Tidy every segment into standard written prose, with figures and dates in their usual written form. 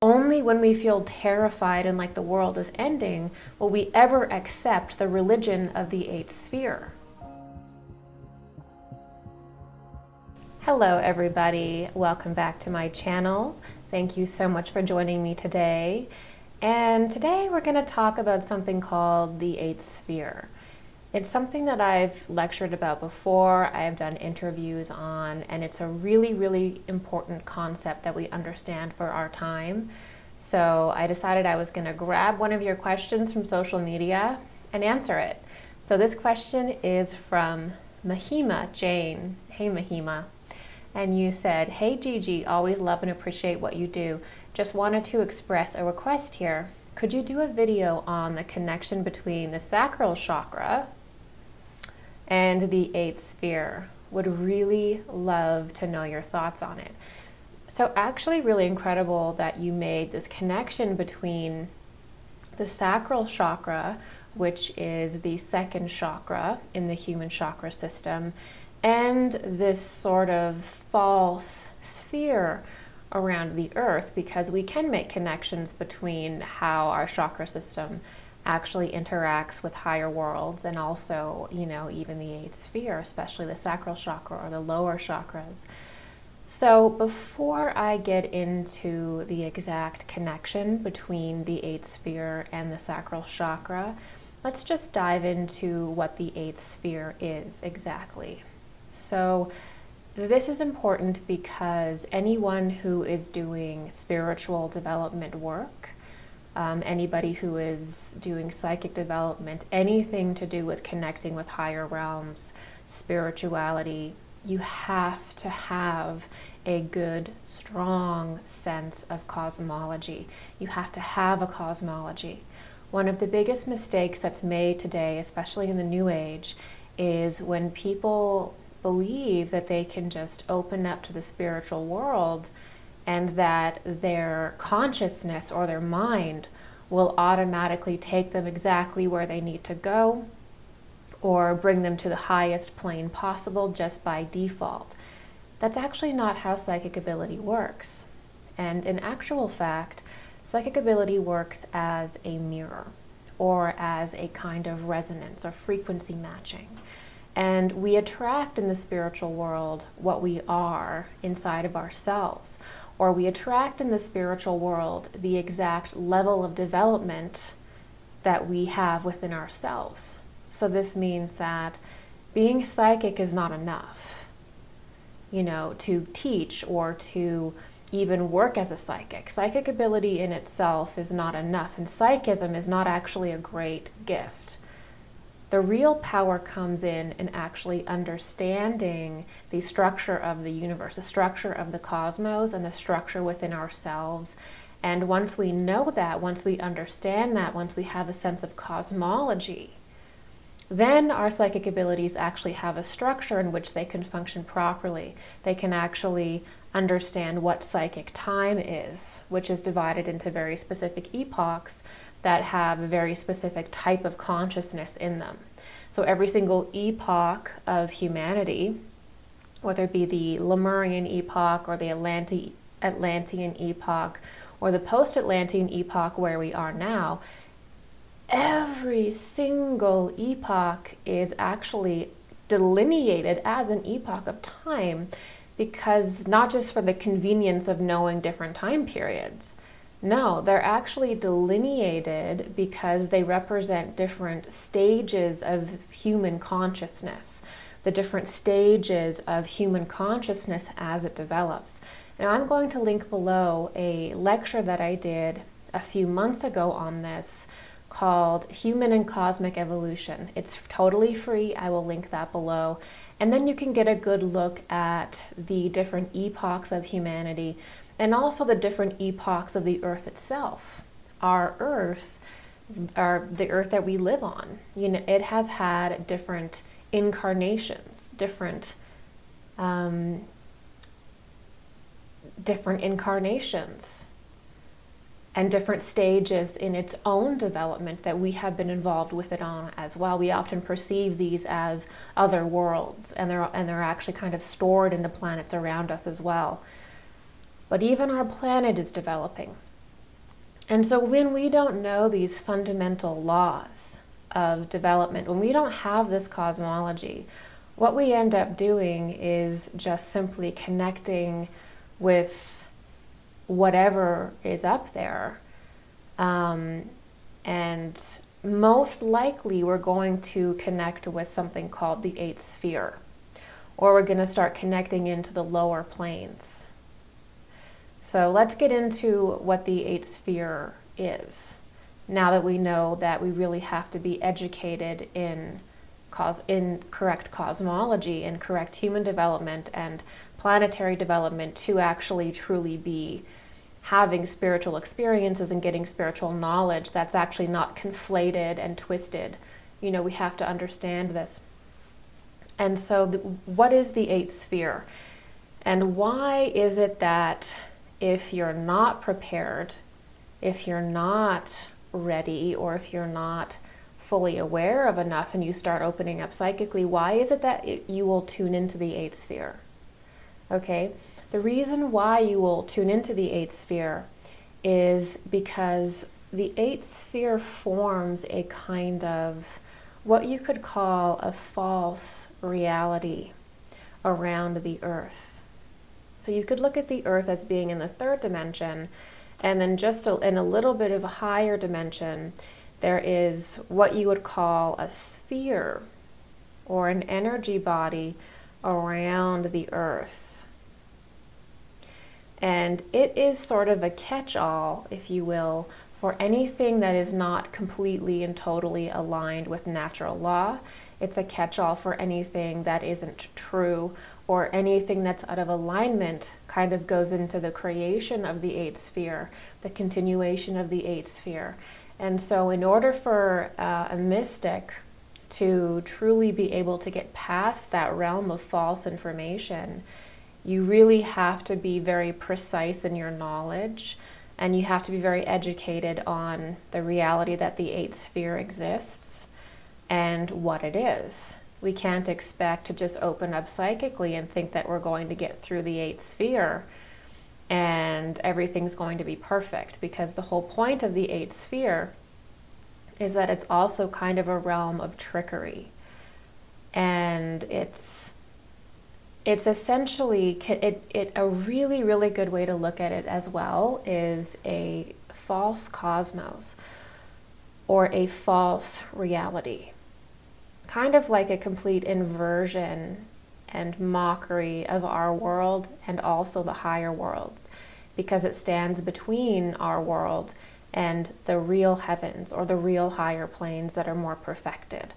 Only when we feel terrified and like the world is ending will we ever accept the religion of the eighth sphere. Hello everybody, welcome back to my channel. Thank you so much for joining me today. And today we're going to talk about something called the eighth sphere. It's something that I've lectured about before, I have done interviews on, and it's a really, really important concept that we understand for our time. So I decided I was going to grab one of your questions from social media and answer it. So this question is from Mahima Jane. Hey Mahima. And you said, "Hey Gigi, always love and appreciate what you do. Just wanted to express a request here. Could you do a video on the connection between the sacral chakra and the eighth sphere? Would really love to know your thoughts on it." So actually really incredible that you made this connection between the sacral chakra, which is the second chakra in the human chakra system, and this sort of false sphere around the earth, because we can make connections between how our chakra system actually interacts with higher worlds and also, you know, even the eighth sphere, especially the sacral chakra or the lower chakras. So before I get into the exact connection between the eighth sphere and the sacral chakra, let's just dive into what the eighth sphere is exactly. So this is important because anyone who is doing spiritual development work, anybody who is doing psychic development, anything to do with connecting with higher realms, spirituality, you have to have a good, strong sense of cosmology. You have to have a cosmology. One of the biggest mistakes that's made today, especially in the New Age, is when people believe that they can just open up to the spiritual world and that their consciousness or their mind will automatically take them exactly where they need to go or bring them to the highest plane possible just by default. That's actually not how psychic ability works. And in actual fact, psychic ability works as a mirror or as a kind of resonance or frequency matching. And we attract in the spiritual world what we are inside of ourselves, or we attract in the spiritual world the exact level of development that we have within ourselves. So this means that being psychic is not enough, you know, to teach or to even work as a psychic. Psychic ability in itself is not enough, and psychism is not actually a great gift. The real power comes in actually understanding the structure of the universe, the structure of the cosmos, and the structure within ourselves. And once we know that, once we understand that, once we have a sense of cosmology, then our psychic abilities actually have a structure in which they can function properly. They can actually understand what psychic time is, which is divided into very specific epochs that have a very specific type of consciousness in them. So every single epoch of humanity, whether it be the Lemurian epoch or the Atlantean epoch or the post-Atlantean epoch where we are now, every single epoch is actually delineated as an epoch of time, because not just for the convenience of knowing different time periods. No, they're actually delineated because they represent different stages of human consciousness, the different stages of human consciousness as it develops. Now I'm going to link below a lecture that I did a few months ago on this called Human and Cosmic Evolution. It's totally free. I will link that below. And then you can get a good look at the different epochs of humanity and also the different epochs of the earth itself. Our earth, the earth that we live on, you know, it has had different incarnations, different incarnations and different stages in its own development that we have been involved with it on as well. We often perceive these as other worlds, and they're actually kind of stored in the planets around us as well. But even our planet is developing. And so when we don't know these fundamental laws of development, when we don't have this cosmology, what we end up doing is just simply connecting with whatever is up there. And most likely we're going to connect with something called the eighth sphere, or we're going to start connecting into the lower planes. So let's get into what the eighth sphere is, now that we know that we really have to be educated in correct cosmology and correct human development and planetary development to actually truly be having spiritual experiences and getting spiritual knowledge that's actually not conflated and twisted. You know, we have to understand this. And so what is the eighth sphere? And why is it that if you're not prepared, if you're not ready, or if you're not fully aware of enough and you start opening up psychically, why is it that you will tune into the eighth sphere? Okay, the reason why you will tune into the eighth sphere is because the eighth sphere forms a kind of what you could call a false reality around the earth. So you could look at the earth as being in the third dimension, and then just in a little bit of a higher dimension, there is what you would call a sphere or an energy body around the earth. And it is sort of a catch-all, if you will, for anything that is not completely and totally aligned with natural law. It's a catch-all for anything that isn't true, or anything that's out of alignment kind of goes into the creation of the eighth sphere, the continuation of the eighth sphere. And so in order for a mystic to truly be able to get past that realm of false information, you really have to be very precise in your knowledge, and you have to be very educated on the reality that the eighth sphere exists and what it is. We can't expect to just open up psychically and think that we're going to get through the eighth sphere and everything's going to be perfect, because the whole point of the eighth sphere is that it's also kind of a realm of trickery. And it's essentially, a really, really good way to look at it as well is a false cosmos or a false reality. Kind of like a complete inversion and mockery of our world and also the higher worlds, because it stands between our world and the real heavens or the real higher planes that are more perfected.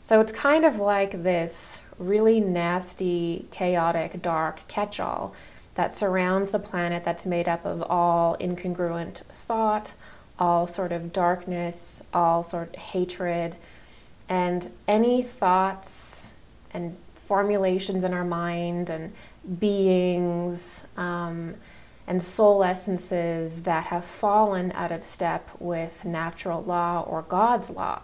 So it's kind of like this really nasty, chaotic, dark catch-all that surrounds the planet, that's made up of all incongruent thought, all sort of darkness, all sort of hatred, and any thoughts and formulations in our mind and beings and soul essences that have fallen out of step with natural law or God's law.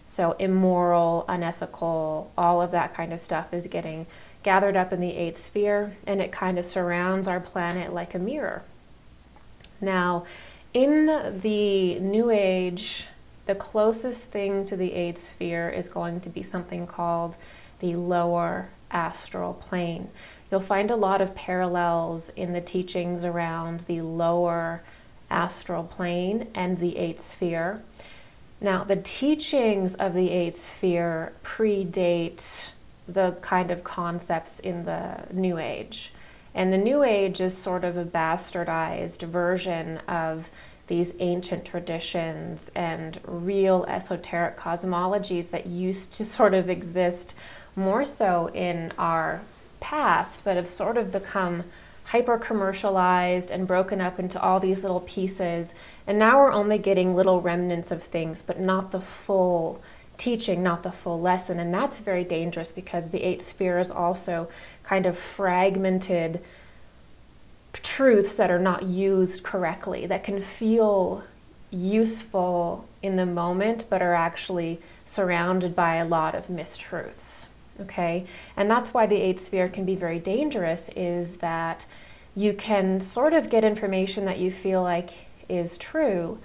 So immoral, unethical, all of that kind of stuff is getting gathered up in the eighth sphere, and it kind of surrounds our planet like a mirror. Now, in the New Age, the closest thing to the eighth sphere is going to be something called the lower astral plane. You'll find a lot of parallels in the teachings around the lower astral plane and the eighth sphere. Now, the teachings of the eighth sphere predate the kind of concepts in the New Age. And the New Age is sort of a bastardized version of these ancient traditions and real esoteric cosmologies that used to sort of exist more so in our past, but have sort of become hyper-commercialized and broken up into all these little pieces. And now we're only getting little remnants of things, but not the full teaching, not the full lesson. And that's very dangerous, because the eighth sphere is also kind of fragmented truths that are not used correctly, that can feel useful in the moment, but are actually surrounded by a lot of mistruths. Okay, and that's why the eighth sphere can be very dangerous, is that you can sort of get information that you feel like is true,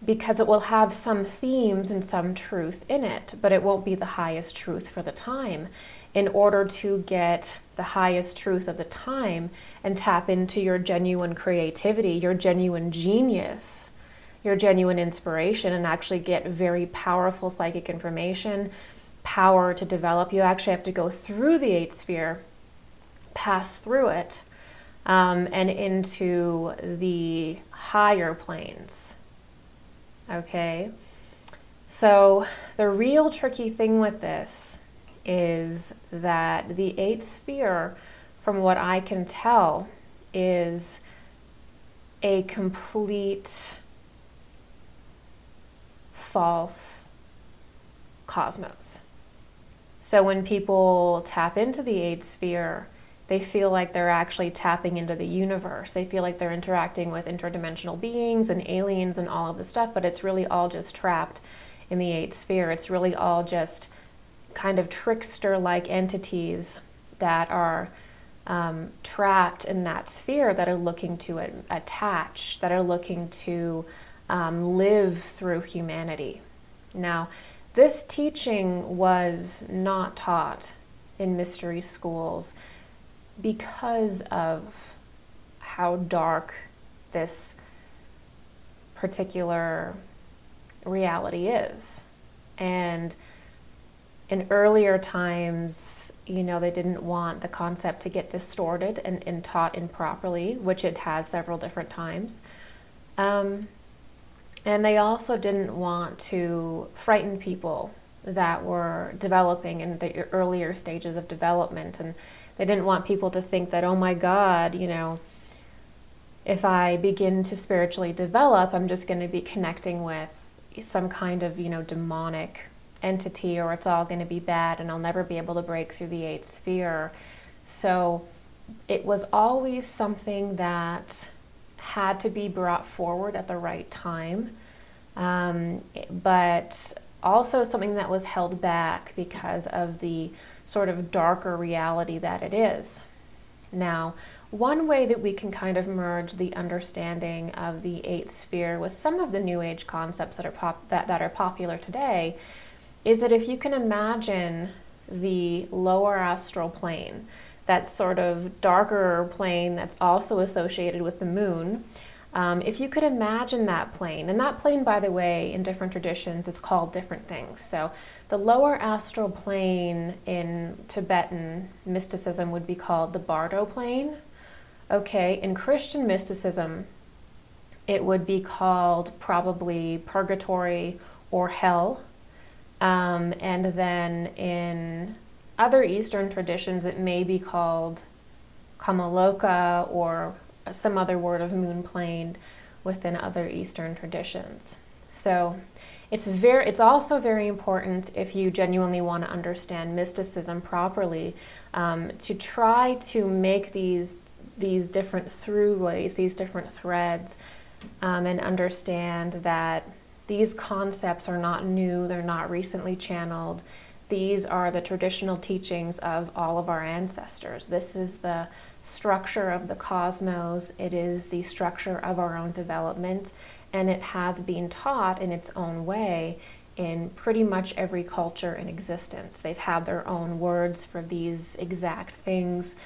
because it will have some themes and some truth in it, but it won't be the highest truth for the time. In order to get the highest truth of the time and tap into your genuine creativity, your genuine genius, your genuine inspiration, and actually get very powerful psychic information, power to develop, you actually have to go through the 8th sphere, pass through it, and into the higher planes. Okay? So the real tricky thing with this is that the 8th sphere, from what I can tell, is a complete false cosmos. So when people tap into the 8th sphere, they feel like they're actually tapping into the universe. They feel like they're interacting with interdimensional beings and aliens and all of this stuff, but it's really all just trapped in the 8th sphere. It's really all just kind of trickster-like entities that are trapped in that sphere, that are looking to attach, that are looking to live through humanity. Now, this teaching was not taught in mystery schools because of how dark this particular reality is. And in earlier times, you know, they didn't want the concept to get distorted and taught improperly, which it has several different times. And they also didn't want to frighten people that were developing in the earlier stages of development. And they didn't want people to think that, oh my God, you know, if I begin to spiritually develop, I'm just going to be connecting with some kind of, you know, demonic entity, or it's all going to be bad and I'll never be able to break through the 8th sphere. So it was always something that had to be brought forward at the right time, but also something that was held back because of the sort of darker reality that it is. Now, one way that we can kind of merge the understanding of the 8th sphere with some of the New Age concepts that are popular today is that if you can imagine the lower astral plane, that sort of darker plane that's also associated with the moon, if you could imagine that plane, and that plane, by the way, in different traditions is called different things. So the lower astral plane in Tibetan mysticism would be called the Bardo plane. Okay, in Christian mysticism, it would be called probably purgatory or hell. And then in other Eastern traditions, it may be called Kamaloka or some other word of moon plane within other Eastern traditions. So it's also very important, if you genuinely want to understand mysticism properly, to try to make these different throughways, these different threads, and understand that these concepts are not new, they're not recently channeled. These are the traditional teachings of all of our ancestors. This is the structure of the cosmos. It is the structure of our own development, and it has been taught in its own way in pretty much every culture in existence. They've had their own words for these exact things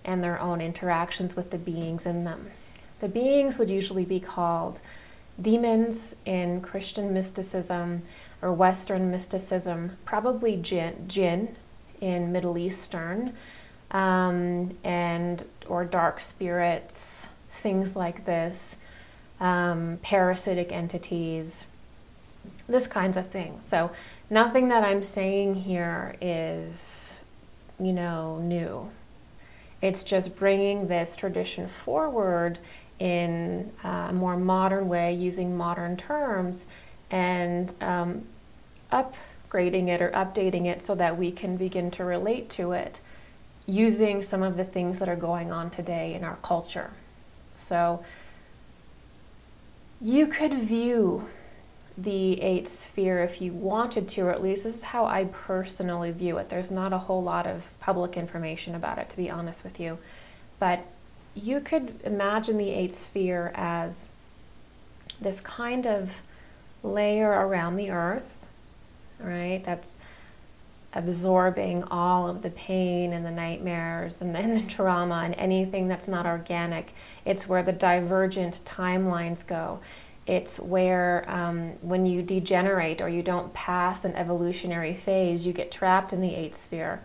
and their own interactions with the beings in them. The beings would usually be called demons in Christian mysticism or Western mysticism, probably jinn in Middle Eastern, or dark spirits, things like this, parasitic entities, this kinds of things. So nothing that I'm saying here is, you know, new. It's just bringing this tradition forward in a more modern way, using modern terms, and upgrading it or updating it so that we can begin to relate to it using some of the things that are going on today in our culture. So you could view the 8th sphere if you wanted to, or at least this is how I personally view it. There's not a whole lot of public information about it, to be honest with you. But you could imagine the 8th sphere as this kind of layer around the earth, right? That's absorbing all of the pain and the nightmares and the trauma and anything that's not organic. It's where the divergent timelines go. It's where when you degenerate or you don't pass an evolutionary phase, you get trapped in the 8th sphere.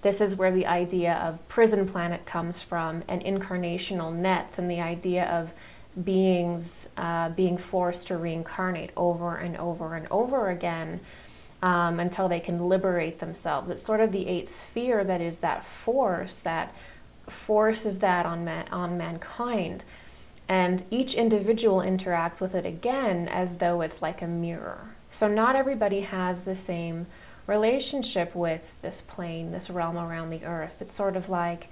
This is where the idea of prison planet comes from, and incarnational nets, and the idea of beings being forced to reincarnate over and over and over again until they can liberate themselves. It's sort of the 8th sphere that is that force that forces that on mankind. And each individual interacts with it again as though it's like a mirror. So not everybody has the same relationship with this plane, this realm around the earth. It's sort of like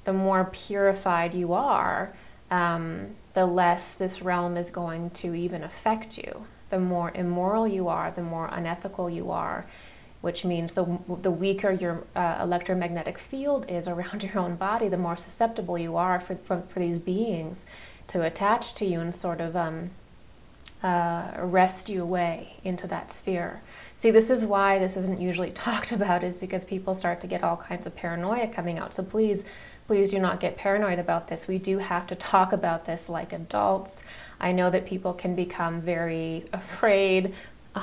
the more purified you are, the less this realm is going to even affect you. The more immoral you are, the more unethical you are, which means the weaker your electromagnetic field is around your own body, the more susceptible you are for these beings to attach to you and sort of wrest you away into that sphere. See, this is why this isn't usually talked about, is because people start to get all kinds of paranoia coming out. So please do not get paranoid about this. We do have to talk about this like adults. I know that people can become very afraid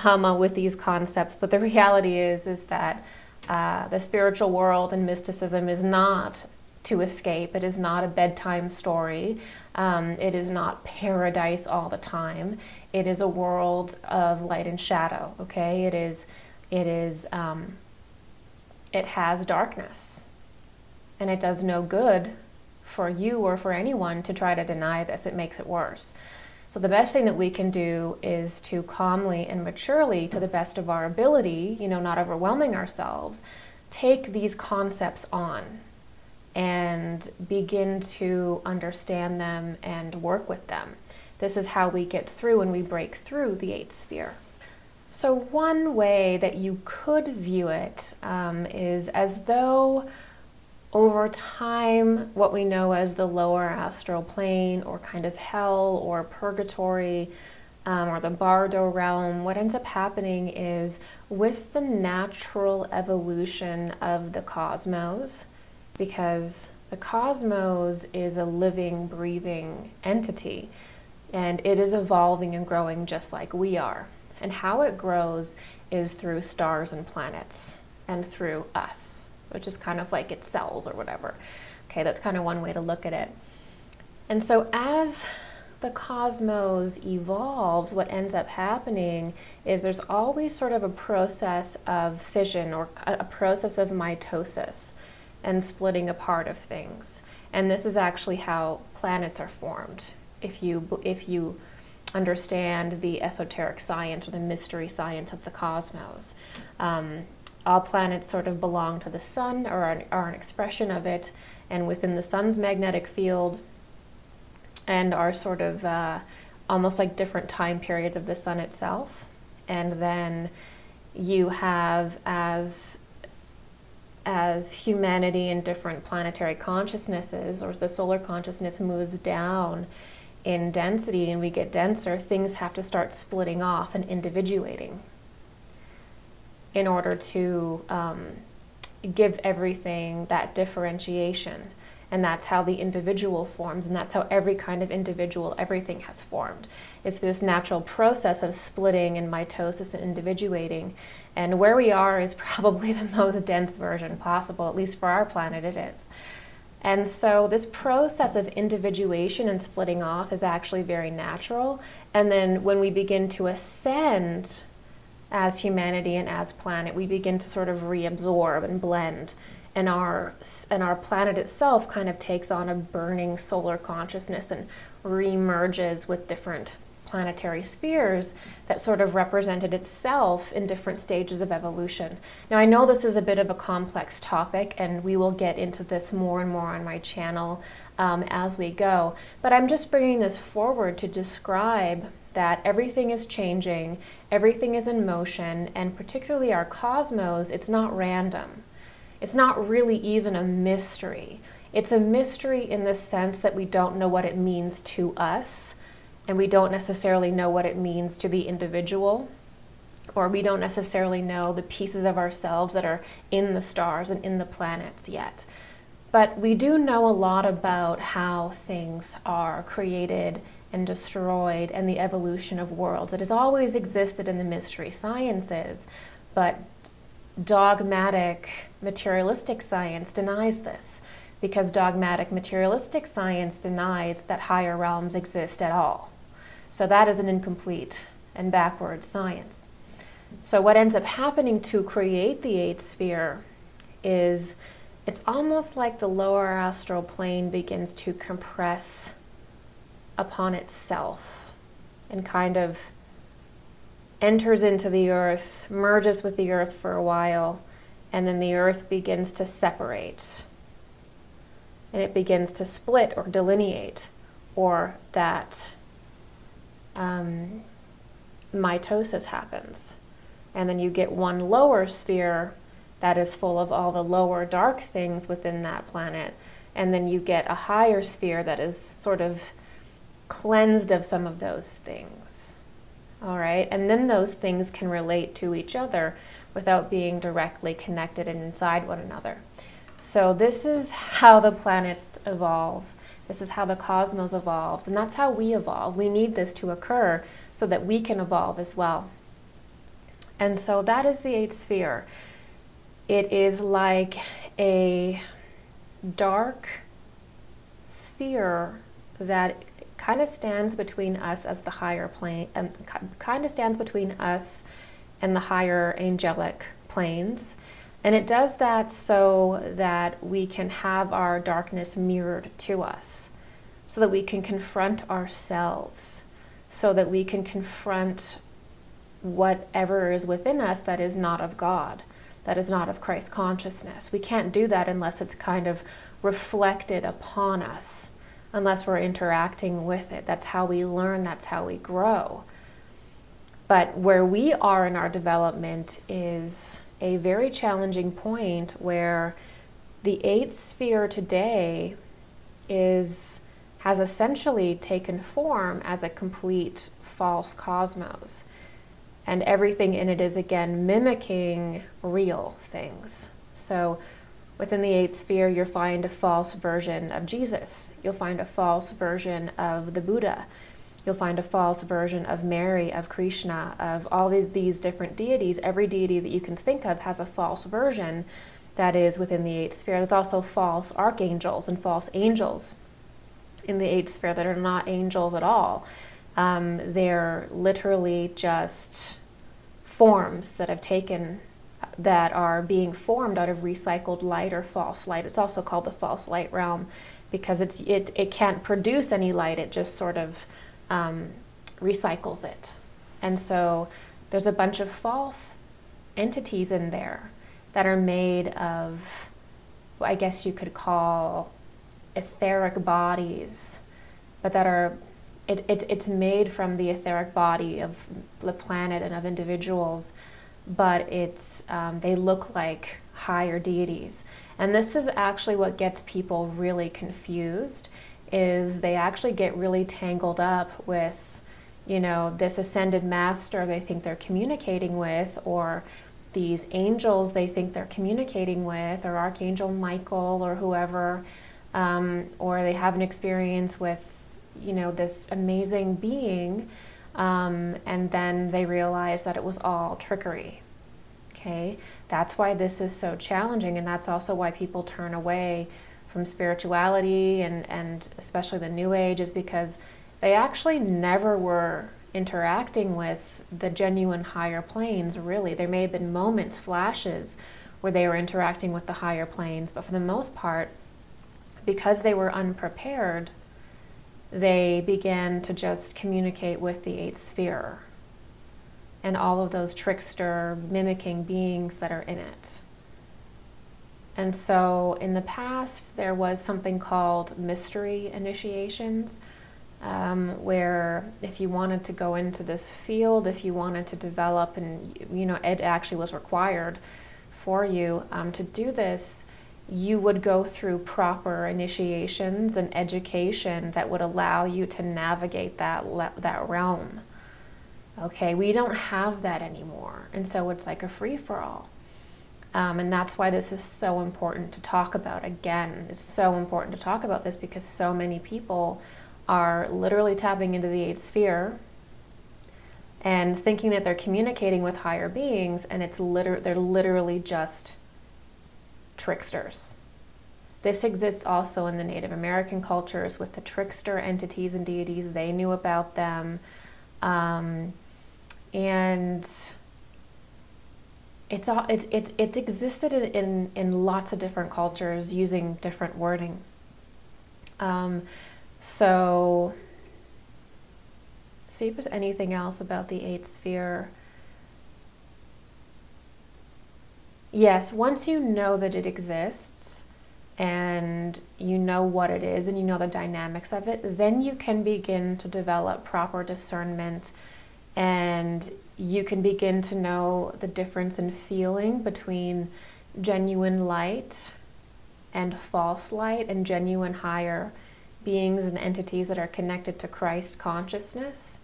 with these concepts, but the reality is that the spiritual world and mysticism is not to escape. It is not a bedtime story. It is not paradise all the time. It is a world of light and shadow, okay? It has darkness. And it does no good for you or for anyone to try to deny this. It makes it worse. So the best thing that we can do is to calmly and maturely, to the best of our ability, not overwhelming ourselves, take these concepts on and begin to understand them and work with them. This is how we get through and we break through the 8th sphere. So one way that you could view it is as though over time, what we know as the lower astral plane, or kind of hell or purgatory, or the bardo realm, what ends up happening is with the natural evolution of the cosmos, because the cosmos is a living, breathing entity, and it is evolving and growing just like we are. And how it grows is through stars and planets, and through us, which is kind of like its cells or whatever. Okay, that's kind of one way to look at it. And so as the cosmos evolves, what ends up happening is there's always sort of a process of fission, or a process of mitosis and splitting apart of things. And this is actually how planets are formed. If you understand the esoteric science or the mystery science of the cosmos, all planets sort of belong to the sun, or are an expression of it, and within the sun's magnetic field, and are sort of almost like different time periods of the sun itself. And then you have, as humanity and different planetary consciousnesses, or the solar consciousness moves down in density and we get denser, things have to start splitting off and individuating in order to give everything that differentiation. And that's how the individual forms, and that's how every kind of individual, everything has formed. It's this natural process of splitting and mitosis and individuating. And where we are is probably the most dense version possible, at least for our planet it is. And so this process of individuation and splitting off is actually very natural. And then when we begin to ascend as humanity and as planet, we begin to sort of reabsorb and blend. And our planet itself kind of takes on a burning solar consciousness and re-merges with different planetary spheres that sort of represented itself in different stages of evolution. Now, I know this is a bit of a complex topic, and we will get into this more and more on my channel as we go, but I'm just bringing this forward to describe that everything is changing, everything is in motion, and particularly our cosmos, it's not random. It's not really even a mystery. It's a mystery in the sense that we don't know what it means to us, and we don't necessarily know what it means to the individual, or we don't necessarily know the pieces of ourselves that are in the stars and in the planets yet. But we do know a lot about how things are created and destroyed and the evolution of worlds. It has always existed in the mystery sciences, but dogmatic materialistic science denies this, because dogmatic materialistic science denies that higher realms exist at all. So that is an incomplete and backward science. So what ends up happening to create the eighth sphere is it's almost like the lower astral plane begins to compress upon itself and kind of enters into the earth, merges with the earth for a while, and then the earth begins to separate. And it begins to split or delineate, or that mitosis happens. And then you get one lower sphere that is full of all the lower dark things within that planet. And then you get a higher sphere that is sort of cleansed of some of those things. All right, and then those things can relate to each other without being directly connected and inside one another. So this is how the planets evolve. This is how the cosmos evolves, and that's how we evolve. We need this to occur so that we can evolve as well. And so that is the eighth sphere. It is like a dark sphere that kind of stands between us as the higher plane, kind of stands between us and the higher angelic planes. And it does that so that we can have our darkness mirrored to us, so that we can confront ourselves, so that we can confront whatever is within us that is not of God, that is not of Christ consciousness. We can't do that unless it's kind of reflected upon us, unless we're interacting with it. That's how we learn, that's how we grow. But where we are in our development is a very challenging point where the eighth sphere today has essentially taken form as a complete false cosmos. And everything in it is again mimicking real things. So within the eighth sphere, you'll find a false version of Jesus. You'll find a false version of the Buddha. You'll find a false version of Mary, of Krishna, of all these different deities. Every deity that you can think of has a false version that is within the eighth sphere. There's also false archangels and false angels in the eighth sphere that are not angels at all. They're literally just forms that have taken, that are being formed out of recycled light or false light. It's also called the false light realm because it can't produce any light. It just sort of recycles it. And so there's a bunch of false entities in there that are made of, I guess you could call etheric bodies, but that are, it's made from the etheric body of the planet and of individuals, but they look like higher deities. And this is actually what gets people really confused, is they actually get really tangled up with, this ascended master they think they're communicating with, or these angels they think they're communicating with, or Archangel Michael or whoever, or they have an experience with this amazing being, and then they realize that it was all trickery. Okay, that's why this is so challenging, and that's also why people turn away from spirituality and especially the New Age, is because they actually never were interacting with the genuine higher planes, really. There may have been moments, flashes, where they were interacting with the higher planes, but for the most part, because they were unprepared, they began to just communicate with the eighth sphere and all of those trickster mimicking beings that are in it. And so in the past, there was something called mystery initiations, where if you wanted to go into this field, if you wanted to develop, and it actually was required for you to do this, you would go through proper initiations and education that would allow you to navigate that realm. Okay, we don't have that anymore, and so it's like a free-for-all. And that's why this is so important to talk about. Again, it's so important to talk about this because so many people are literally tapping into the 8th sphere and thinking that they're communicating with higher beings, and they're literally just tricksters. This exists also in the Native American cultures with the trickster entities and deities. They knew about them. And it's existed in lots of different cultures using different wording. So see if there's anything else about the 8th sphere. Yes, once you know that it exists and you know what it is and you know the dynamics of it, then you can begin to develop proper discernment, and you can begin to know the difference in feeling between genuine light and false light, and genuine higher beings and entities that are connected to Christ consciousness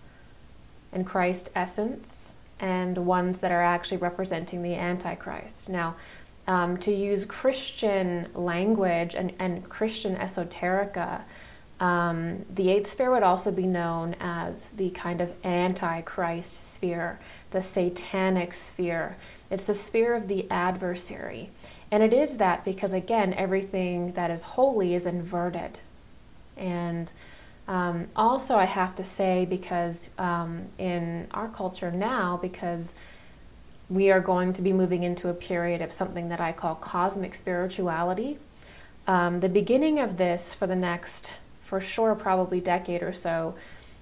and Christ essence, and ones that are actually representing the Antichrist. Now, to use Christian language and Christian esoterica, the 8th sphere would also be known as the kind of Antichrist sphere, the satanic sphere. It's the sphere of the adversary. And it is that because, again, everything that is holy is inverted. And also I have to say, because in our culture now, because we are going to be moving into a period of something that I call cosmic spirituality, the beginning of this for the next, for sure, probably decade or so,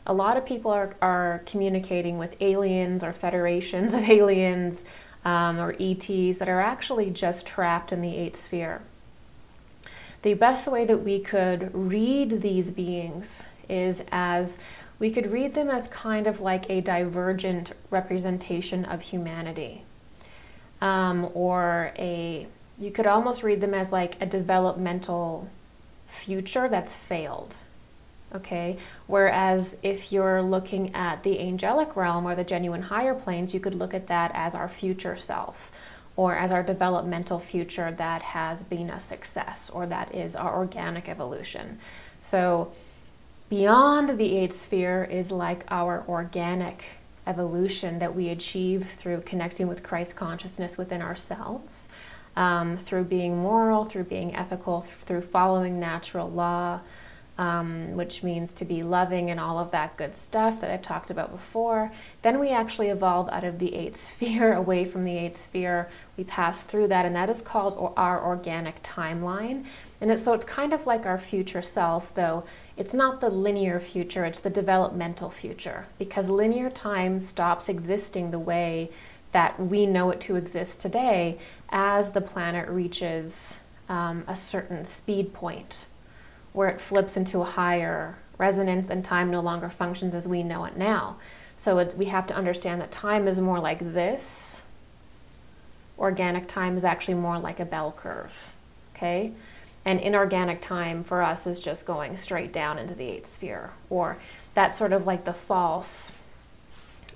a lot of people are communicating with aliens or federations of aliens or ETs that are actually just trapped in the 8th sphere. The best way that we could read these beings is as we could read them as kind of like a divergent representation of humanity. You could almost read them as like a developmental future that's failed. Okay? Whereas if you're looking at the angelic realm or the genuine higher planes, you could look at that as our future self, or as our developmental future that has been a success, or that is our organic evolution. So beyond the 8th sphere is like our organic evolution that we achieve through connecting with Christ consciousness within ourselves, through being moral, through being ethical, through following natural law, which means to be loving and all of that good stuff that I've talked about before. Then we actually evolve out of the 8th sphere, away from the 8th sphere. We pass through that, and that is called our organic timeline. And so it's kind of like our future self, though it's not the linear future, it's the developmental future, because linear time stops existing the way that we know it to exist today as the planet reaches a certain speed point, where it flips into a higher resonance and time no longer functions as we know it now. So we have to understand that time is more like this. Organic time is actually more like a bell curve, okay? And inorganic time for us is just going straight down into the 8th sphere, or that's sort of like the false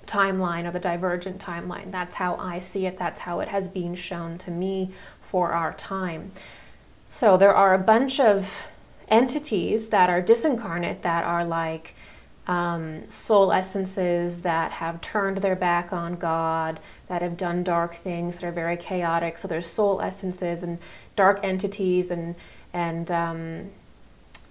timeline or the divergent timeline. That's how I see it. That's how it has been shown to me for our time. So there are a bunch of entities that are disincarnate, that are like soul essences that have turned their back on God, that have done dark things, that are very chaotic. So there's soul essences and dark entities, and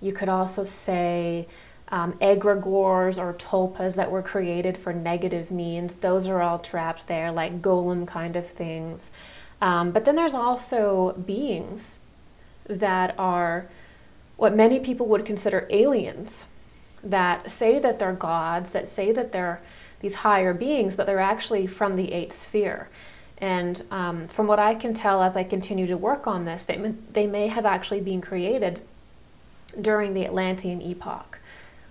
you could also say egregores or tulpas that were created for negative means. Those are all trapped there, like golem kind of things. But then there's also beings that are what many people would consider aliens, that say that they're gods, that say that they're these higher beings, but they're actually from the 8th sphere. And from what I can tell as I continue to work on this, they may have actually been created during the Atlantean epoch,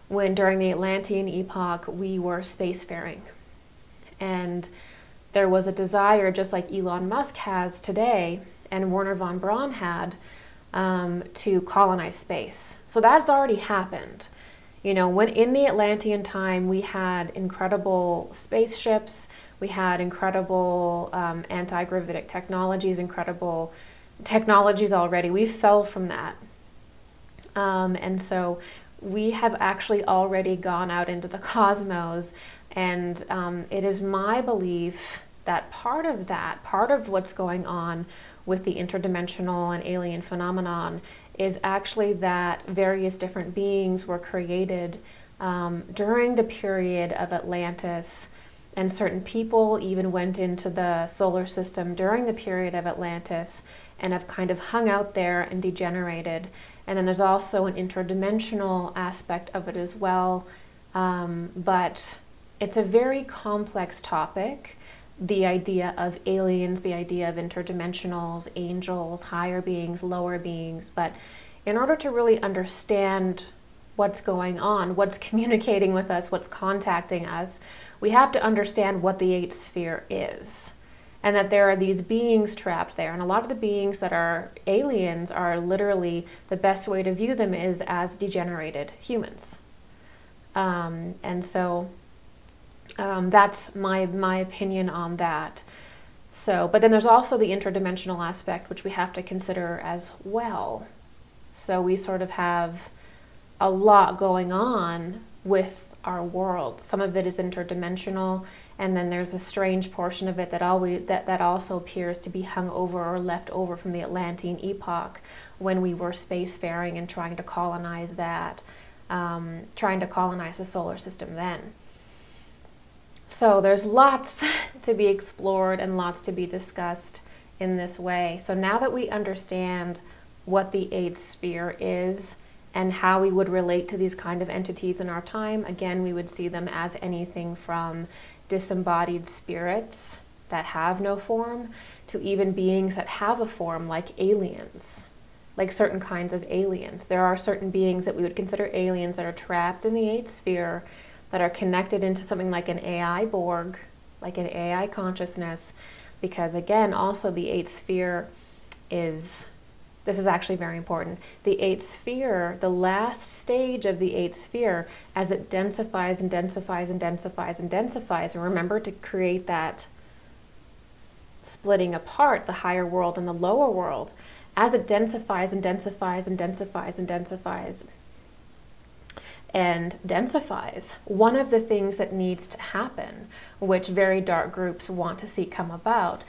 when during the Atlantean epoch we were spacefaring. And there was a desire, just like Elon Musk has today and Werner von Braun had, to colonize space. So that's already happened. You know, when in the Atlantean time, we had incredible spaceships, we had incredible anti-gravitic technologies, incredible technologies already. We fell from that. And so we have actually already gone out into the cosmos, and it is my belief that part of what's going on with the interdimensional and alien phenomenon is actually that various different beings were created during the period of Atlantis, and certain people even went into the solar system during the period of Atlantis and have kind of hung out there and degenerated. And then there's also an interdimensional aspect of it as well, but it's a very complex topic. The idea of aliens, the idea of interdimensionals, angels, higher beings, lower beings. But in order to really understand what's going on, what's communicating with us, what's contacting us, we have to understand what the eighth sphere is. And that there are these beings trapped there. And a lot of the beings that are aliens are literally, the best way to view them is as degenerated humans. And so that's my opinion on that. So, but then there's also the interdimensional aspect, which we have to consider as well. So we sort of have a lot going on with our world. Some of it is interdimensional, and then there's a strange portion of it that also appears to be hung over or left over from the Atlantean epoch, when we were spacefaring and trying to colonize that, trying to colonize the solar system then. So there's lots to be explored and lots to be discussed in this way. So now that we understand what the eighth sphere is and how we would relate to these kind of entities in our time, again, we would see them as anything from disembodied spirits that have no form to even beings that have a form, like aliens, like certain kinds of aliens. There are certain beings that we would consider aliens that are trapped in the eighth sphere, that are connected into something like an AI Borg, like an AI consciousness, because again, also the eighth sphere is, this is actually very important, the eighth sphere, the last stage of the eighth sphere, as it densifies and densifies and densifies and densifies, and remember to create that splitting apart, the higher world and the lower world, as it densifies and densifies and densifies and densifies and densifies, one of the things that needs to happen, which very dark groups want to see come about,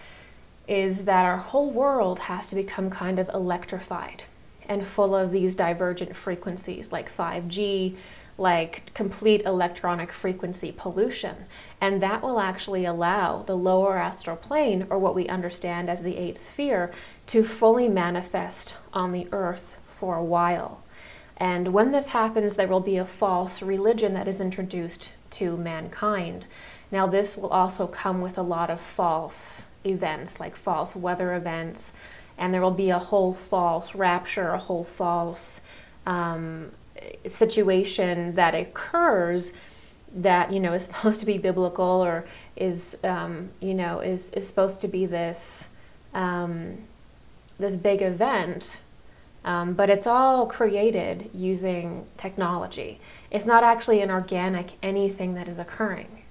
is that our whole world has to become kind of electrified and full of these divergent frequencies, like 5G, like complete electronic frequency pollution. And that will actually allow the lower astral plane, or what we understand as the eighth sphere, to fully manifest on the earth for a while. And when this happens, there will be a false religion that is introduced to mankind. Now, this will also come with a lot of false events, like false weather events, and there will be a whole false rapture, a whole false situation that occurs that, you know, is supposed to be biblical, or is, you know, is supposed to be this, this big event. But it's all created using technology. It's not actually an organic anything that is occurring.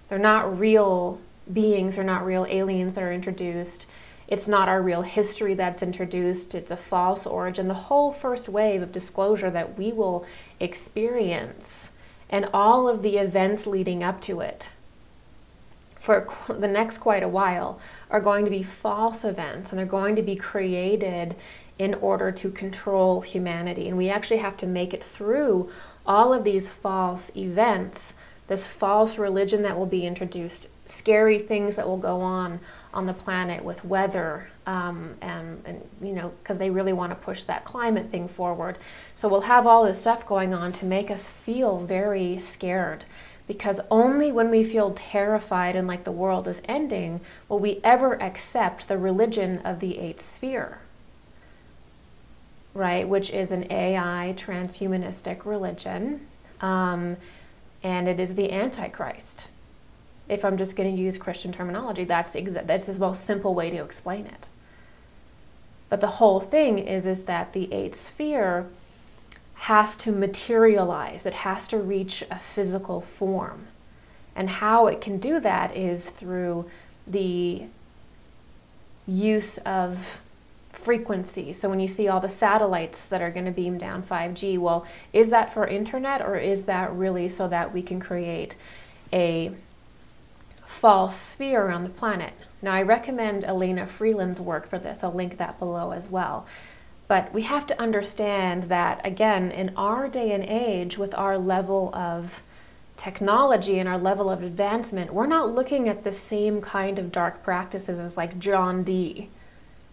They're not real beings, they're not real aliens that are introduced. It's not our real history that's introduced. It's a false origin. The whole first wave of disclosure that we will experience, and all of the events leading up to it for the next quite a while, are going to be false events, and they're going to be created in order to control humanity. And we actually have to make it through all of these false events, this false religion that will be introduced, scary things that will go on the planet with weather, and you know, because they really want to push that climate thing forward. So we'll have all this stuff going on to make us feel very scared, because only when we feel terrified and like the world is ending will we ever accept the religion of the eighth sphere, right, which is an AI transhumanistic religion, and it is the Antichrist. If I'm just going to use Christian terminology, that's the most simple way to explain it. But the whole thing is that the eighth sphere has to materialize. It has to reach a physical form. And how it can do that is through the use of frequency. So when you see all the satellites that are going to beam down 5G, well, is that for internet, or is that really so that we can create a false sphere around the planet? Now, I recommend Elena Freeland's work for this. I'll link that below as well. But we have to understand that, again, in our day and age, with our level of technology and our level of advancement, we're not looking at the same kind of dark practices as like John Dee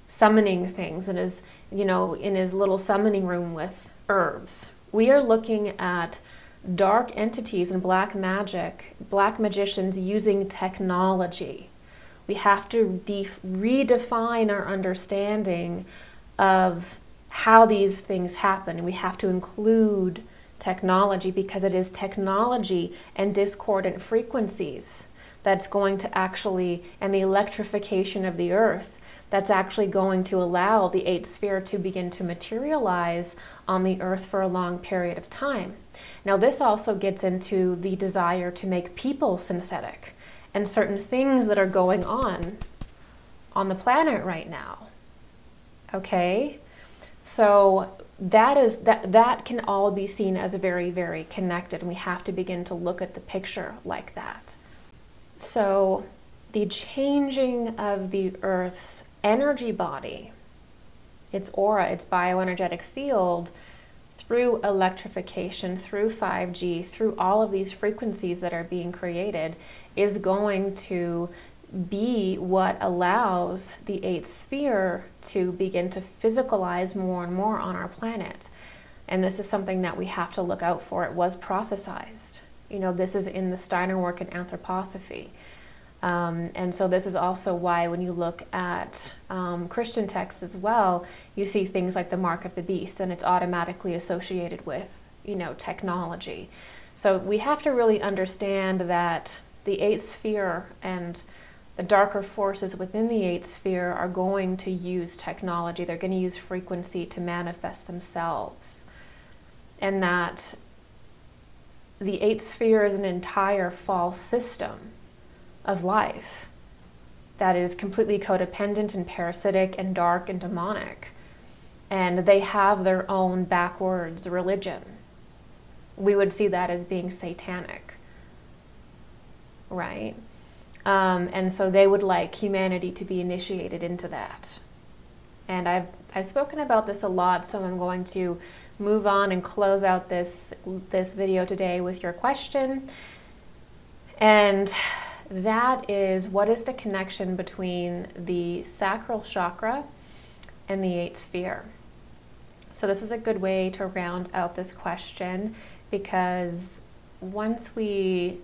summoning things in his, in his little summoning room with herbs. We are looking at dark entities and black magic, black magicians using technology. We have to redefine our understanding of how these things happen. We have to include technology, because it is technology and discordant frequencies that's going to actually, and the electrification of the earth, that's actually going to allow the eighth sphere to begin to materialize on the earth for a long period of time. Now, this also gets into the desire to make people synthetic and certain things that are going on the planet right now. Okay? So that can all be seen as very, very connected, and we have to begin to look at the picture like that. So the changing of the Earth's energy body, its aura, its bioenergetic field, through electrification, through 5G, through all of these frequencies that are being created, is going to be what allows the eighth sphere to begin to physicalize more and more on our planet. And this is something that we have to look out for. It was prophesized. This is in the Steiner work in Anthroposophy. And so this is also why when you look at Christian texts as well, you see things like the mark of the beast, and it's automatically associated with, technology. So we have to really understand that the eighth sphere and the darker forces within the eighth sphere are going to use technology. They're going to use frequency to manifest themselves. And that the eighth sphere is an entire false system of life that is completely codependent and parasitic and dark and demonic. And they have their own backwards religion. We would see that as being satanic, right? And so they would like humanity to be initiated into that. And I've spoken about this a lot, so I'm going to move on and close out this video today with your question. And that is, what is the connection between the sacral chakra and the eighth sphere? So this is a good way to round out this question, because once we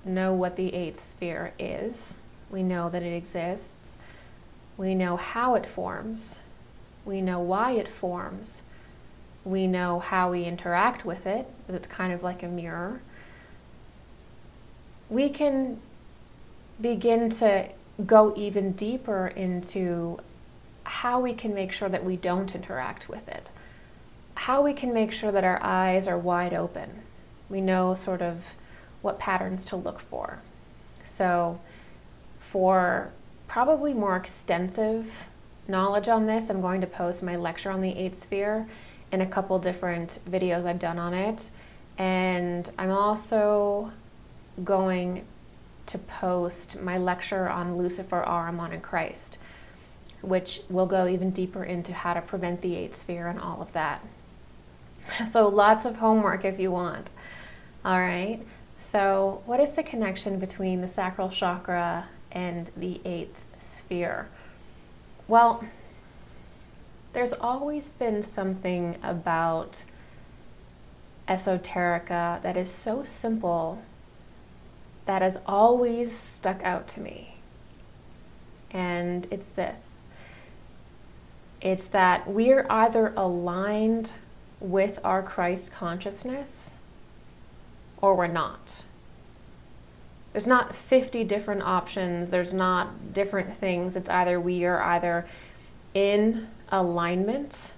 know what the eighth sphere is, we know that it exists, we know how it forms, we know why it forms, we know how we interact with it, it's kind of like a mirror, we can begin to go even deeper into how we can make sure that we don't interact with it, how we can make sure that our eyes are wide open. We know sort of what patterns to look for. So for probably more extensive knowledge on this, I'm going to post my lecture on the eighth sphere and a couple different videos I've done on it. And I'm also going to post my lecture on Lucifer, Ahriman, and Christ, which will go even deeper into how to prevent the eighth sphere and all of that. So lots of homework if you want. All right. So what is the connection between the sacral chakra and the eighth sphere? Well, there's always been something about esoterica that is so simple that has always stuck out to me. And it's this. It's that we're either aligned with our Christ consciousness or we're not. There's not 50 different options. There's not different things. It's either we are either in alignment,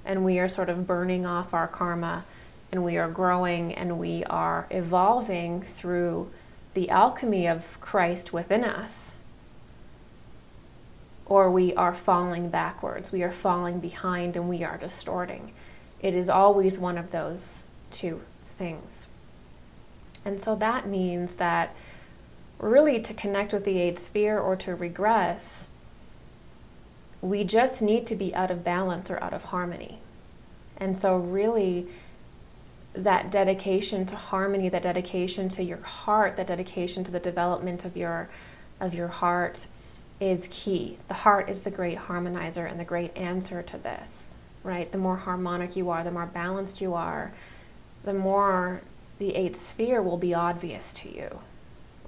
and we are sort of burning off our karma, and we are growing and we are evolving through the alchemy of Christ within us, or we are falling backwards, we are falling behind, and we are distorting. It is always one of those two things. And so that means that really to connect with the eighth sphere or to regress, we just need to be out of balance or out of harmony. And so really that dedication to harmony, that dedication to your heart, that dedication to the development of your heart is key. The heart is the great harmonizer and the great answer to this, right? The more harmonic you are, the more balanced you are, the more the eighth sphere will be obvious to you,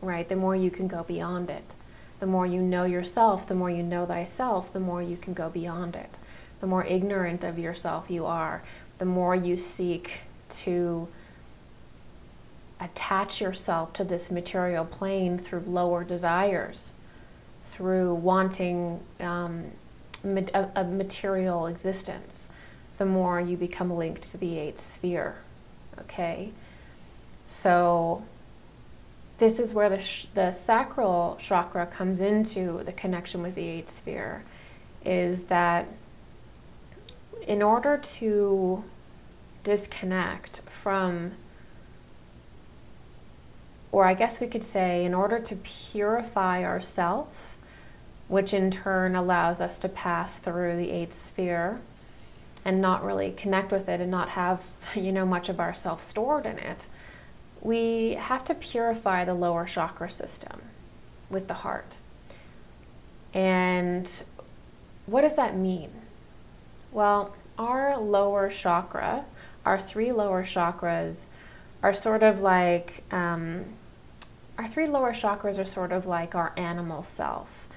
right? The more you can go beyond it. The more you know yourself, the more you know thyself, the more you can go beyond it. The more ignorant of yourself you are, the more you seek to attach yourself to this material plane through lower desires, through wanting a material existence, the more you become linked to the eighth sphere, okay? So this is where the sacral chakra comes into the connection with the eighth sphere, is that in order to disconnect from, or I guess we could say, in order to purify ourselves, which in turn allows us to pass through the eighth sphere and not really connect with it and not have, much of ourself stored in it, we have to purify the lower chakra system with the heart. And what does that mean? Well, our lower chakra, our three lower chakras are sort of like, our animal self.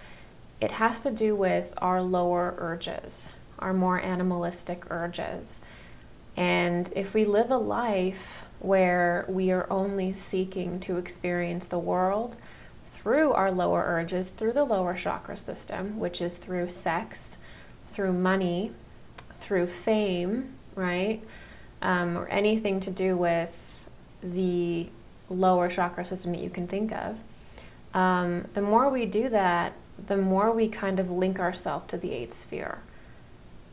It has to do with our lower urges, our more animalistic urges. And if we live a life where we are only seeking to experience the world through our lower urges, through the lower chakra system, which is through sex, through money, through fame, right? Or anything to do with the lower chakra system that you can think of. The more we do that, the more we kind of link ourselves to the eighth sphere,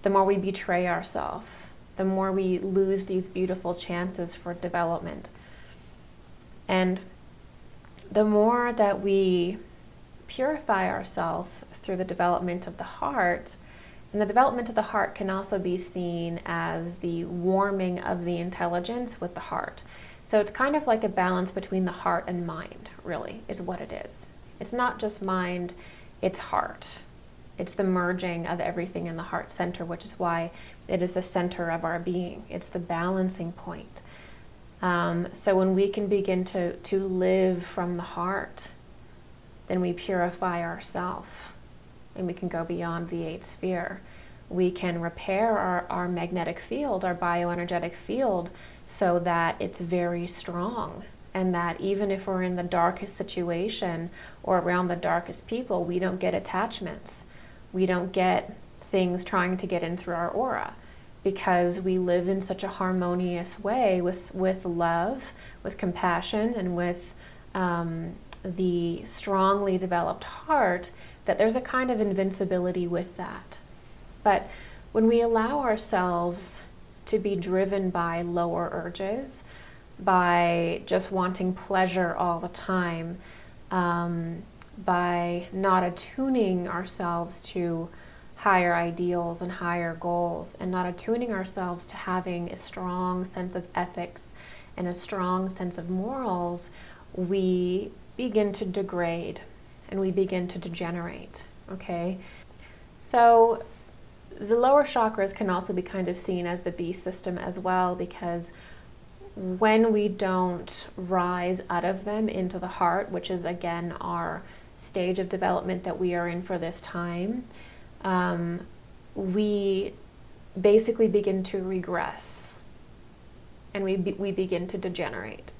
the more we betray ourselves, the more we lose these beautiful chances for development. And the more that we purify ourselves through the development of the heart, and the development of the heart can also be seen as the warming of the intelligence with the heart. So it's kind of like a balance between the heart and mind, really, is what it is. It's not just mind, it's heart. It's the merging of everything in the heart center, which is why it is the center of our being. It's the balancing point. So when we can begin to live from the heart, then we purify ourselves and we can go beyond the eighth sphere. We can repair our magnetic field, our bioenergetic field, so that it's very strong, and that even if we're in the darkest situation or around the darkest people, we don't get attachments. We don't get things trying to get in through our aura, because we live in such a harmonious way with love, with compassion, and with the strongly developed heart, that there's a kind of invincibility with that. But when we allow ourselves to be driven by lower urges, by just wanting pleasure all the time, by not attuning ourselves to higher ideals and higher goals, and not attuning ourselves to having a strong sense of ethics and a strong sense of morals, we begin to degrade and we begin to degenerate, okay? So the lower chakras can also be kind of seen as the beast system as well, because when we don't rise out of them into the heart, which is again our stage of development that we are in for this time, we basically begin to regress and we begin to degenerate.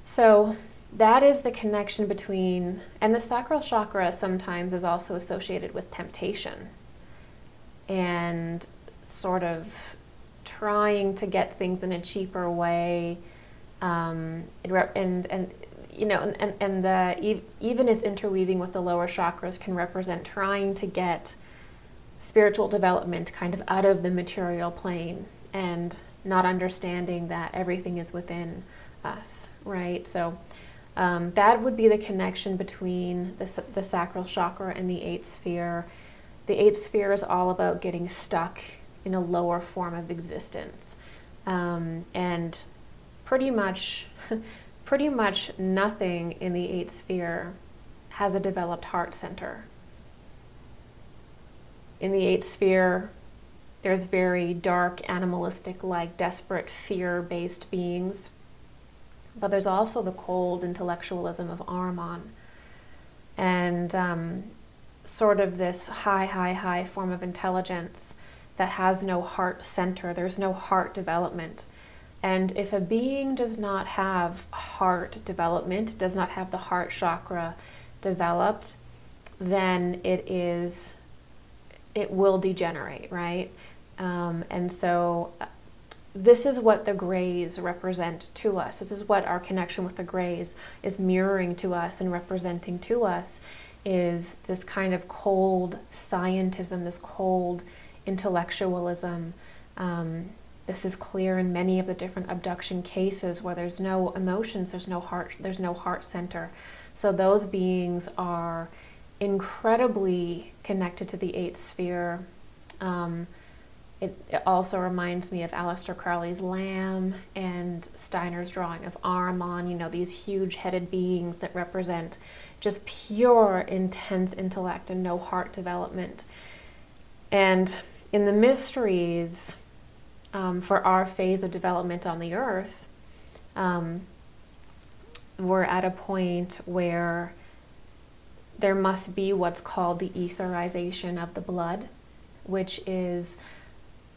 So that is the connection between, and the sacral chakra sometimes is also associated with temptation. and sort of trying to get things in a cheaper way, and you know, even its interweaving with the lower chakras can represent trying to get spiritual development kind of out of the material plane and not understanding that everything is within us, right? So that would be the connection between the sacral chakra and the eighth sphere. The eighth sphere is all about getting stuck in a lower form of existence, and pretty much nothing in the eighth sphere has a developed heart center. In the eighth sphere, there's very dark, animalistic, like desperate, fear-based beings. But there's also the cold intellectualism of Ahriman, and sort of this high form of intelligence that has no heart center. There's no heart development. And if a being does not have heart development, does not have the heart chakra developed, then it will degenerate, right? And so this is what the grays represent to us. This is what our connection with the grays is mirroring to us and representing to us, is this kind of cold scientism, this cold intellectualism. This is clear in many of the different abduction cases where there's no emotions, there's no heart center. So those beings are incredibly connected to the eighth sphere. It also reminds me of Aleister Crowley's Lamb and Steiner's drawing of Ahriman, you know, these huge-headed beings that represent just pure, intense intellect and no heart development. And in the mysteries, for our phase of development on the earth, we're at a point where there must be what's called the etherization of the blood, which is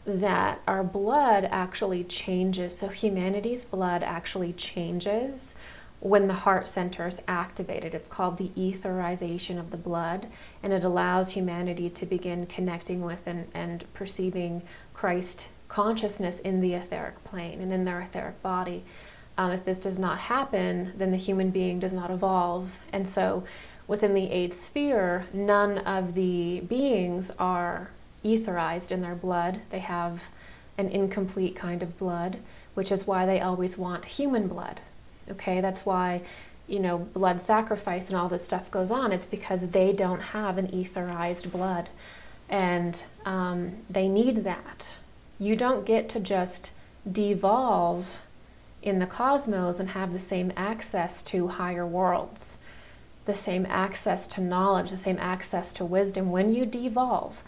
that our blood actually changes. So humanity's blood actually changes when the heart center is activated. It's called the etherization of the blood, and it allows humanity to begin connecting with and perceiving Christ consciousness in the etheric plane and in their etheric body. If this does not happen, then the human being does not evolve. And so within the eighth sphere, none of the beings are etherized in their blood. They have an incomplete kind of blood, which is why they always want human blood. Okay, that's why, you know, blood sacrifice and all this stuff goes on. It's because they don't have an etherized blood, and they need that. You don't get to just devolve in the cosmos and have the same access to higher worlds, the same access to knowledge, the same access to wisdom when you devolve,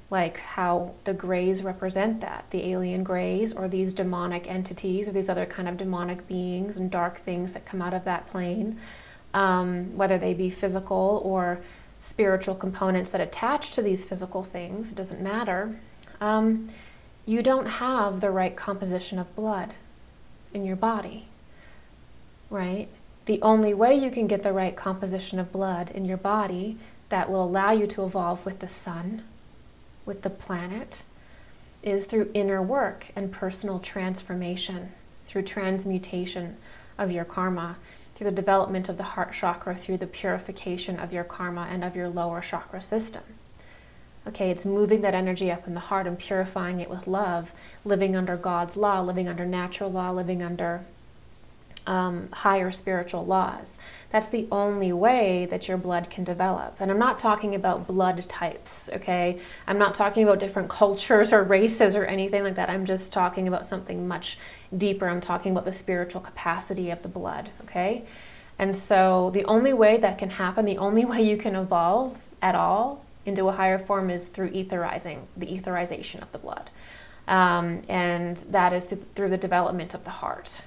like how the grays represent that, the alien grays, or these demonic entities, or these other kind of demonic beings and dark things that come out of that plane, whether they be physical or spiritual components that attach to these physical things, it doesn't matter. You don't have the right composition of blood in your body, right? The only way you can get the right composition of blood in your body that will allow you to evolve with the sun, with the planet, is through inner work and personal transformation, through transmutation of your karma, through the development of the heart chakra, through the purification of your karma and of your lower chakra system. Okay, it's moving that energy up in the heart and purifying it with love, living under God's law, living under natural law, living under higher spiritual laws. That's the only way that your blood can develop. And I'm not talking about blood types, okay? I'm not talking about different cultures or races or anything like that. I'm just talking about something much deeper. I'm talking about the spiritual capacity of the blood, okay? And so the only way that can happen, the only way you can evolve at all into a higher form is through the etherization of the blood. And that is through the development of the heart.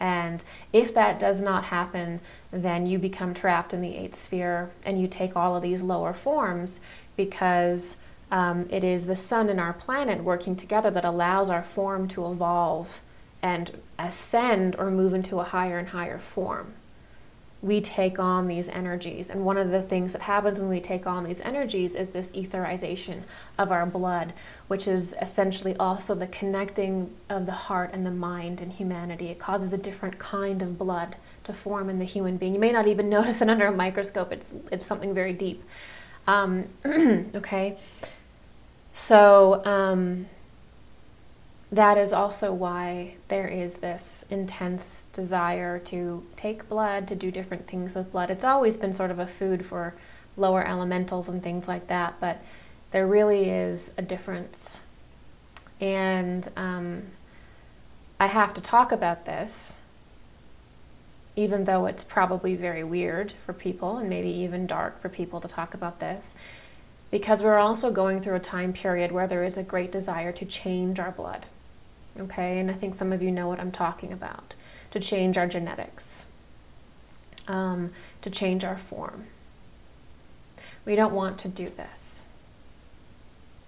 And if that does not happen, then you become trapped in the eighth sphere and you take all of these lower forms, because it is the sun and our planet working together that allows our form to evolve and ascend or move into a higher and higher form. we take on these energies. And one of the things that happens when we take on these energies is this etherization of our blood, which is essentially also the connecting of the heart and the mind in humanity. It causes a different kind of blood to form in the human being. You may not even notice it under a microscope. It's something very deep. Okay, so that is also why there is this intense desire to take blood, to do different things with blood. It's always been sort of a food for lower elementals and things like that, but there really is a difference. And I have to talk about this, even though it's probably very weird for people and maybe even dark for people to talk about this, because we're also going through a time period where there is a great desire to change our blood. Okay, and I think some of you know what I'm talking about. To change our genetics, to change our form. We don't want to do this.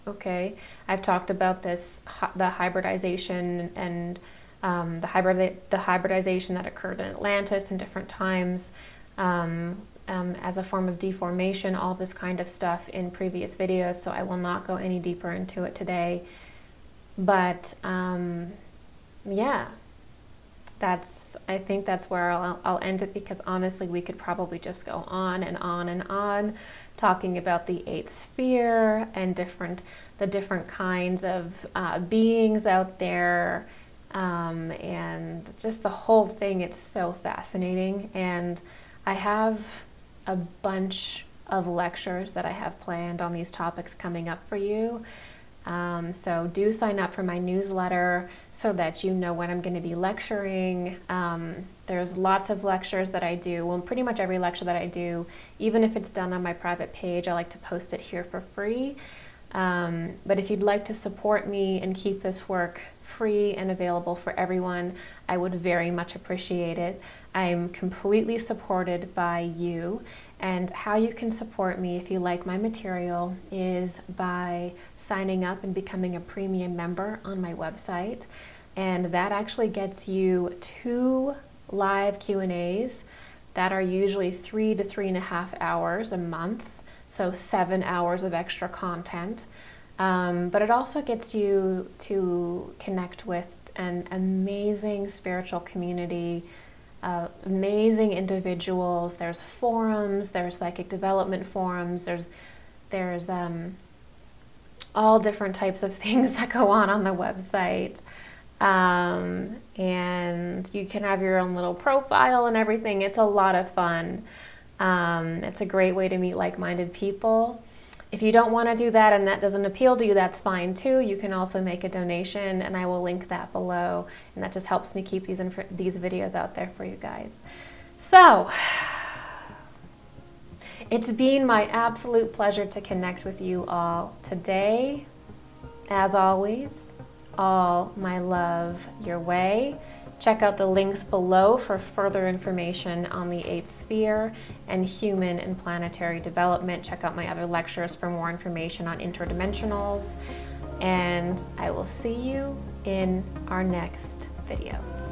Okay, I've talked about this, the hybridization and the hybridization that occurred in Atlantis in different times as a form of deformation, all this kind of stuff in previous videos, so I will not go any deeper into it today. But yeah, I think that's where I'll end it, because honestly we could probably just go on and on and on talking about the 8th sphere and the different kinds of beings out there, and just the whole thing. It's so fascinating, and I have a bunch of lectures that I have planned on these topics coming up for you. So do sign up for my newsletter so that you know when I'm going to be lecturing. There's lots of lectures that I do. Well, pretty much every lecture that I do, even if it's done on my private page, I like to post it here for free. But if you'd like to support me and keep this work free and available for everyone, I would very much appreciate it. I'm completely supported by you. And how you can support me if you like my material is by signing up and becoming a premium member on my website. And that actually gets you 2 live Q&As that are usually 3 to 3.5 hours a month, so 7 hours of extra content. But it also gets you to connect with an amazing spiritual community, amazing individuals. There's forums, there's psychic development forums, there's all different types of things that go on the website. And you can have your own little profile and everything. It's a lot of fun. It's a great way to meet like-minded people. If you don't want to do that and that doesn't appeal to you, that's fine too. You can also make a donation, and I will link that below, and that just helps me keep these videos out there for you guys. So, it's been my absolute pleasure to connect with you all today. As always, all my love your way. Check out the links below for further information on the 8th sphere and human and planetary development. Check out my other lectures for more information on interdimensionals. And I will see you in our next video.